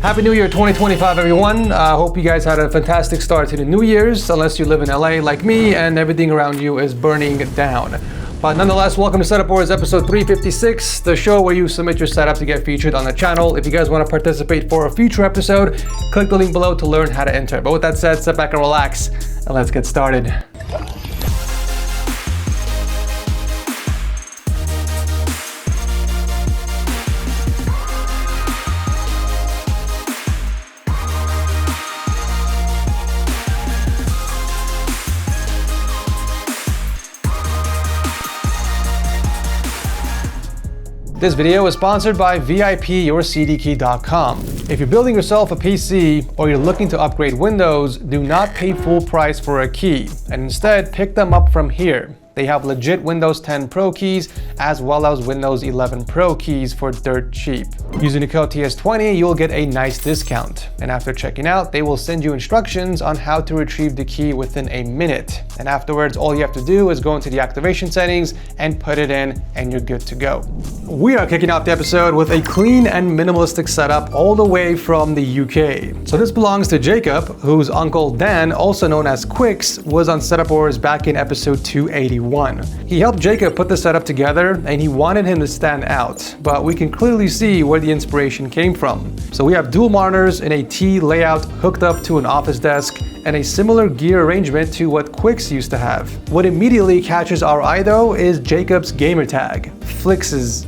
Happy New Year 2025, everyone. Hope you guys had a fantastic start to the New Year's, unless you live in LA like me and everything around you is burning down. But nonetheless, welcome to Setup Wars episode 356, the show where you submit your setup to get featured on the channel. If you guys want to participate for a future episode, click the link below to learn how to enter. But with that said, sit back and relax, and let's get started. This video is sponsored by VIPYourCDKey.com. If you're building yourself a PC or you're looking to upgrade Windows, do not pay full price for a key and instead pick them up from here. They have legit Windows 10 Pro keys as well as Windows 11 Pro keys for dirt cheap. Using the code TS20, you'll get a nice discount. And after checking out, they will send you instructions on how to retrieve the key within a minute. And afterwards, all you have to do is go into the activation settings and put it in, and you're good to go. We are kicking off the episode with a clean and minimalistic setup all the way from the UK. So this belongs to Jacob, whose uncle Dan, also known as Quicks, was on Setup Wars back in episode 281. He helped Jacob put the setup together and he wanted him to stand out, but we can clearly see where the inspiration came from. So we have dual monitors in a T layout hooked up to an office desk and a similar gear arrangement to what Quicks used to have. What immediately catches our eye though is Jacob's gamer tag, FlixZ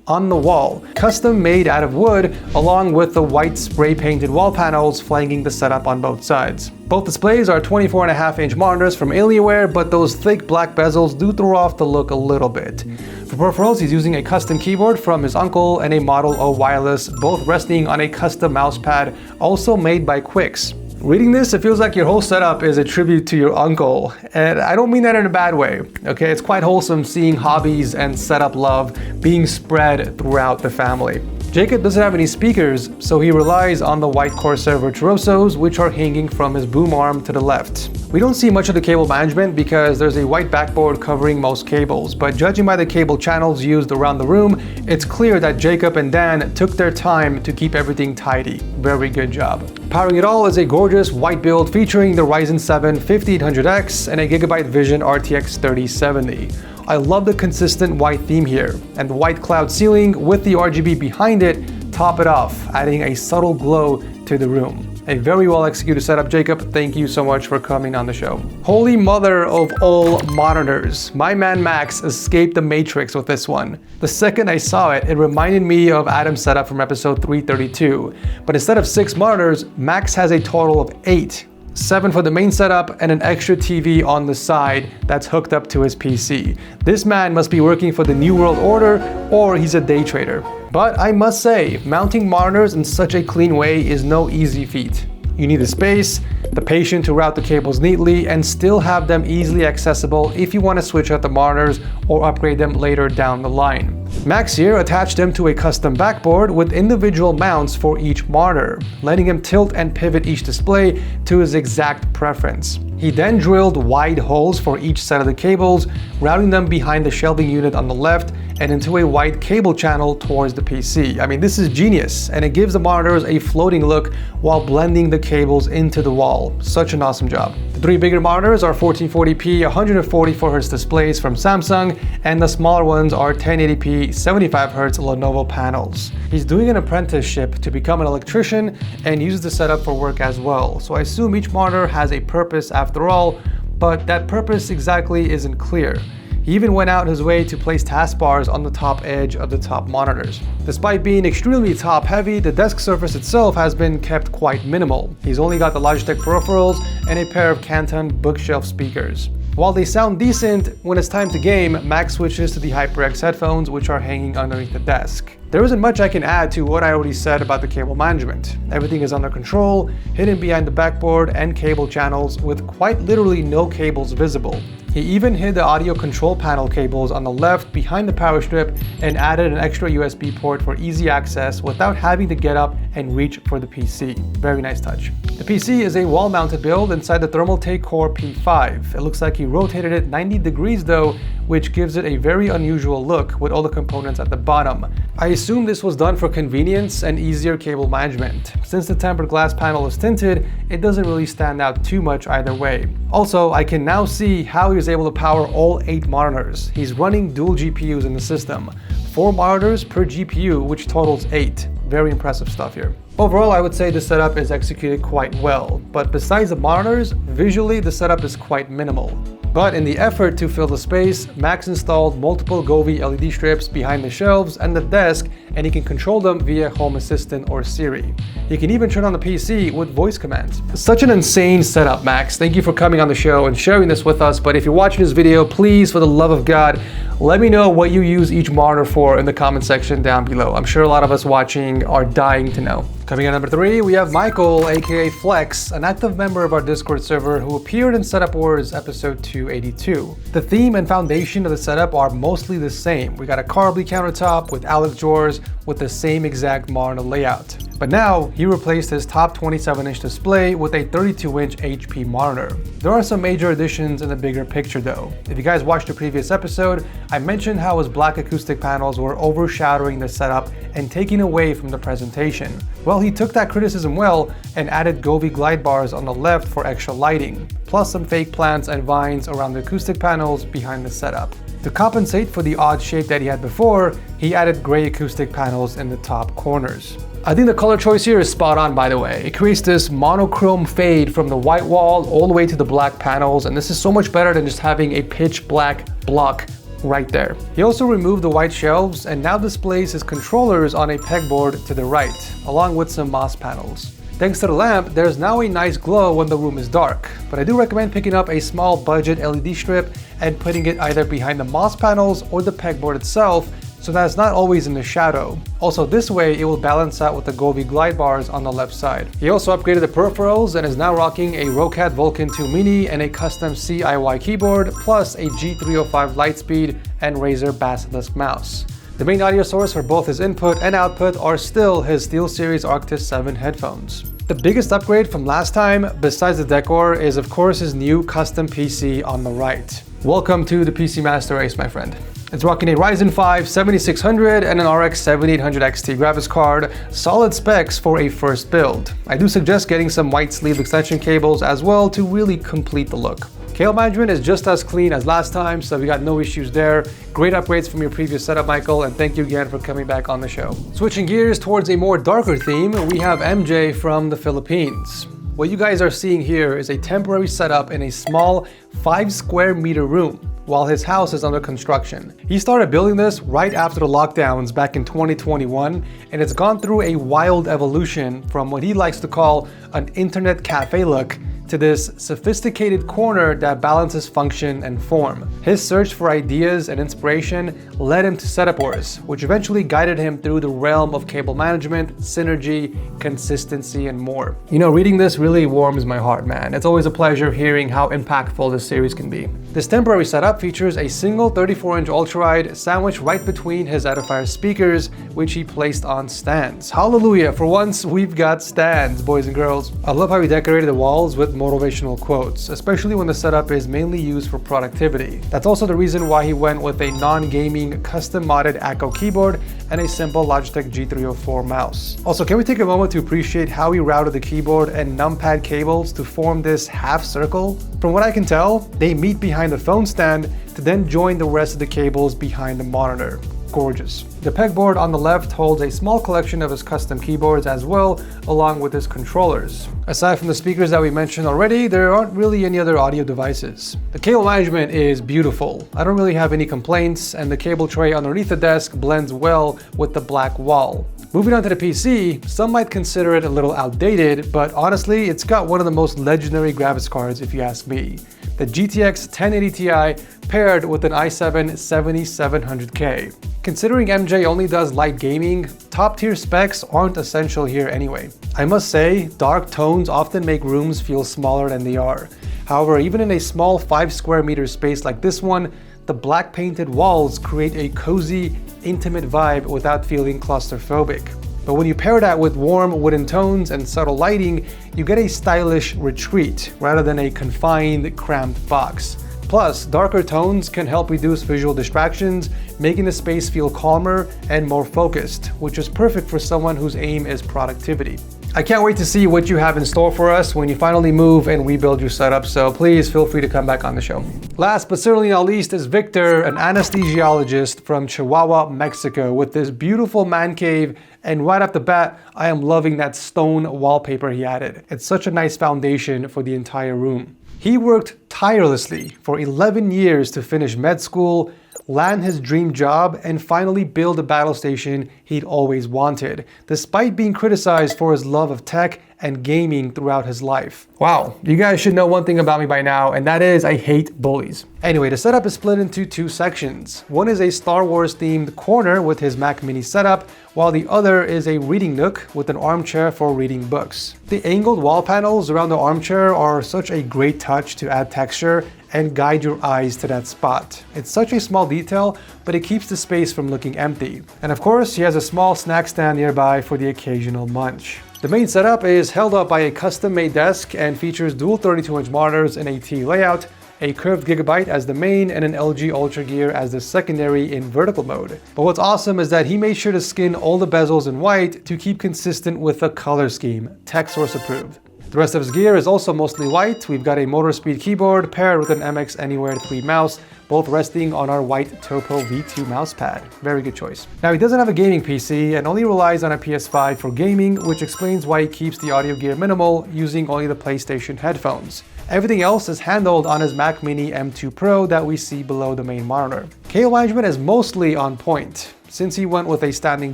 on the wall, custom made out of wood, along with the white spray painted wall panels flanking the setup on both sides. Both displays are 24.5-inch monitors from Alienware, but those thick black bezels do throw off the look a little bit. For peripherals, he's using a custom keyboard from his uncle and a Model O wireless, both resting on a custom mouse pad, also made by Quicks. Reading this, it feels like your whole setup is a tribute to your uncle, and I don't mean that in a bad way, okay? It's quite wholesome seeing hobbies and setup love being spread throughout the family. Jacob doesn't have any speakers, so he relies on the white Corsair Virtuosos, which are hanging from his boom arm to the left. We don't see much of the cable management because there's a white backboard covering most cables, but judging by the cable channels used around the room, it's clear that Jacob and Dan took their time to keep everything tidy. Very good job. Powering it all is a gorgeous white build featuring the Ryzen 7 5800X and a Gigabyte Vision RTX 3070. I love the consistent white theme here, and the white cloud ceiling with the RGB behind it top it off, adding a subtle glow to the room. A very well executed setup, Jacob. Thank you so much for coming on the show. Holy mother of all monitors. My man Max escaped the matrix with this one. The second I saw it, it reminded me of Adam's setup from episode 332. But instead of 6 monitors, Max has a total of 8. 7 for the main setup and an extra TV on the side that's hooked up to his PC. This man must be working for the New World Order or he's a day trader. But I must say, mounting monitors in such a clean way is no easy feat. You need the space, the patience to route the cables neatly, and still have them easily accessible if you want to switch out the monitors or upgrade them later down the line. Max here attached them to a custom backboard with individual mounts for each monitor, letting him tilt and pivot each display to his exact preference. He then drilled wide holes for each set of the cables, routing them behind the shelving unit on the left and into a wide cable channel towards the PC. I mean, this is genius, and it gives the monitors a floating look while blending the cables into the wall. Such an awesome job. The 3 bigger monitors are 1440p 144Hz displays from Samsung, and the smaller ones are 1080p 75Hz Lenovo panels. He's doing an apprenticeship to become an electrician and uses the setup for work as well. So I assume each monitor has a purpose after all, but that purpose exactly isn't clear. He even went out his way to place taskbars on the top edge of the top monitors. Despite being extremely top heavy, the desk surface itself has been kept quite minimal. He's only got the Logitech peripherals and a pair of Canton bookshelf speakers. While they sound decent, when it's time to game, Max switches to the HyperX headphones, which are hanging underneath the desk. There isn't much I can add to what I already said about the cable management. Everything is under control, hidden behind the backboard and cable channels with quite literally no cables visible. He even hid the audio control panel cables on the left behind the power strip and added an extra USB port for easy access without having to get up and reach for the PC. Very nice touch. The PC is a wall-mounted build inside the Thermaltake Core P5. It looks like he rotated it 90 degrees though, which gives it a very unusual look with all the components at the bottom. I assume this was done for convenience and easier cable management. Since the tempered glass panel is tinted, it doesn't really stand out too much either way. Also, I can now see how he was able to power all 8 monitors. He's running dual GPUs in the system. 4 monitors per GPU, which totals 8. Very impressive stuff here. Overall, I would say the setup is executed quite well, but besides the monitors, visually the setup is quite minimal. But in the effort to fill the space, Max installed multiple Govee LED strips behind the shelves and the desk, and he can control them via Home Assistant or Siri. He can even turn on the PC with voice commands. Such an insane setup, Max. Thank you for coming on the show and sharing this with us, but if you're watching this video, please, for the love of God, let me know what you use each monitor for in the comment section down below. I'm sure a lot of us watching are dying to know. Coming at number 3, we have Michael, aka Flex, an active member of our Discord server who appeared in Setup Wars episode 282. The theme and foundation of the setup are mostly the same. We got a Carbly countertop with Alex drawers with the same exact monitor layout. But now, he replaced his top 27-inch display with a 32-inch HP monitor. There are some major additions in the bigger picture though. If you guys watched the previous episode, I mentioned how his black acoustic panels were overshadowing the setup and taking away from the presentation. Well, he took that criticism well and added Govee glide bars on the left for extra lighting, plus some fake plants and vines around the acoustic panels behind the setup. To compensate for the odd shape that he had before, he added gray acoustic panels in the top corners. I think the color choice here is spot on, by the way. It creates this monochrome fade from the white wall all the way to the black panels, and this is so much better than just having a pitch black block right there. He also removed the white shelves and now displays his controllers on a pegboard to the right, along with some moss panels. Thanks to the lamp, there's now a nice glow when the room is dark, but I do recommend picking up a small budget LED strip and putting it either behind the moss panels or the pegboard itself, so that it's not always in the shadow. Also, this way it will balance out with the Govee glide bars on the left side. He also upgraded the peripherals and is now rocking a Roccat Vulcan 2 Mini and a custom CIY keyboard, plus a G305 Lightspeed and Razer Basilisk mouse. The main audio source for both his input and output are still his SteelSeries Arctis 7 headphones. The biggest upgrade from last time, besides the decor, is of course his new custom PC on the right. Welcome to the PC Master Race, my friend. It's rocking a Ryzen 5 7600 and an RX 7800 XT graphics card, solid specs for a first build. I do suggest getting some white sleeve extension cables as well to really complete the look. Cable management is just as clean as last time, so we got no issues there. Great upgrades from your previous setup, Michael, and thank you again for coming back on the show. Switching gears towards a more darker theme, we have MJ from the Philippines. What you guys are seeing here is a temporary setup in a small 5 square meter room while his house is under construction. He started building this right after the lockdowns back in 2021, and it's gone through a wild evolution from what he likes to call an internet cafe look to this sophisticated corner that balances function and form. His search for ideas and inspiration led him to Setup Wars, which eventually guided him through the realm of cable management, synergy, consistency, and more. You know, reading this really warms my heart, man. It's always a pleasure hearing how impactful this series can be. This temporary setup features a single 34-inch ultraride sandwiched right between his Edifier speakers, which he placed on stands. Hallelujah, for once we've got stands, boys and girls. I love how he decorated the walls with motivational quotes, especially when the setup is mainly used for productivity. That's also the reason why he went with a non-gaming custom modded Acco keyboard and a simple Logitech G304 mouse. Also, can we take a moment to appreciate how he routed the keyboard and numpad cables to form this half circle? From what I can tell, they meet behind the phone stand to then join the rest of the cables behind the monitor. Gorgeous. The pegboard on the left holds a small collection of his custom keyboards as well, along with his controllers. Aside from the speakers that we mentioned already, there aren't really any other audio devices. The cable management is beautiful. I don't really have any complaints, and the cable tray underneath the desk blends well with the black wall. Moving on to the PC, some might consider it a little outdated, but honestly, it's got one of the most legendary graphics cards if you ask me. The GTX 1080 Ti paired with an i7 7700K. Considering MJ only does light gaming, top tier specs aren't essential here anyway. I must say, dark tones often make rooms feel smaller than they are. However, even in a small 5 square meter space like this one, the black painted walls create a cozy, intimate vibe without feeling claustrophobic. But when you pair that with warm wooden tones and subtle lighting, you get a stylish retreat rather than a confined, cramped box. Plus, darker tones can help reduce visual distractions, making the space feel calmer and more focused, which is perfect for someone whose aim is productivity. I can't wait to see what you have in store for us when you finally move and rebuild your setup, so please feel free to come back on the show. Last but certainly not least is Victor, an anesthesiologist from Chihuahua, Mexico, with this beautiful man cave. And right off the bat, I am loving that stone wallpaper he added. It's such a nice foundation for the entire room. He worked tirelessly for 11 years to finish med school, land his dream job, and finally build a battle station he'd always wanted, despite being criticized for his love of tech and gaming throughout his life. Wow, you guys should know one thing about me by now, and that is I hate bullies. Anyway, the setup is split into two sections. One is a Star Wars themed corner with his Mac Mini setup, while the other is a reading nook with an armchair for reading books. The angled wall panels around the armchair are such a great touch to add texture and guide your eyes to that spot. It's such a small detail, but it keeps the space from looking empty. And of course, he has a small snack stand nearby for the occasional munch. The main setup is held up by a custom-made desk and features dual 32-inch monitors in a T layout, a curved Gigabyte as the main, and an LG Ultra Gear as the secondary in vertical mode. But what's awesome is that he made sure to skin all the bezels in white to keep consistent with the color scheme, TechSource approved. The rest of his gear is also mostly white. We've got a motor speed keyboard paired with an MX Anywhere 3 mouse, both resting on our white Topo V2 mouse pad. Very good choice. Now, he doesn't have a gaming PC and only relies on a PS5 for gaming, which explains why he keeps the audio gear minimal, using only the PlayStation headphones. Everything else is handled on his Mac Mini M2 Pro that we see below the main monitor. Cable management is mostly on point. Since he went with a standing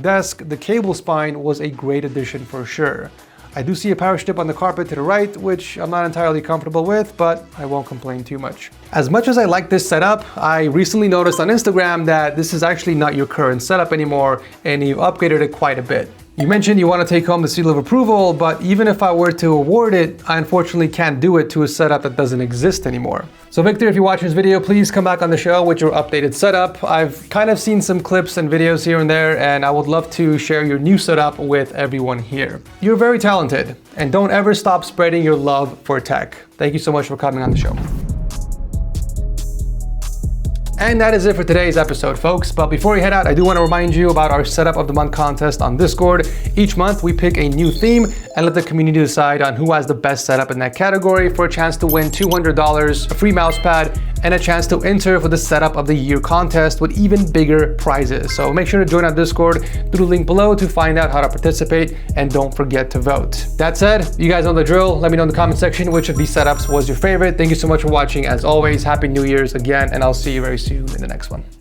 desk, the cable spine was a great addition for sure. I do see a power strip on the carpet to the right, which I'm not entirely comfortable with, but I won't complain too much. As much as I like this setup, I recently noticed on Instagram that this is actually not your current setup anymore, and you've upgraded it quite a bit. You mentioned you want to take home the seal of approval, but even if I were to award it, I unfortunately can't do it to a setup that doesn't exist anymore. So Victor, if you're watching this video, please come back on the show with your updated setup. I've kind of seen some clips and videos here and there, and I would love to share your new setup with everyone here. You're very talented, and don't ever stop spreading your love for tech. Thank you so much for coming on the show. And that is it for today's episode, folks. But before we head out, I do want to remind you about our Setup of the Month contest on Discord. Each month, we pick a new theme and let the community decide on who has the best setup in that category for a chance to win $200, a free mouse pad, and a chance to enter for the Setup of the Year contest with even bigger prizes. So make sure to join our Discord through the link below to find out how to participate, and don't forget to vote. That said, you guys know the drill. Let me know in the comment section which of these setups was your favorite. Thank you so much for watching. As always, Happy New Year's again, and I'll see you very soon in the next one.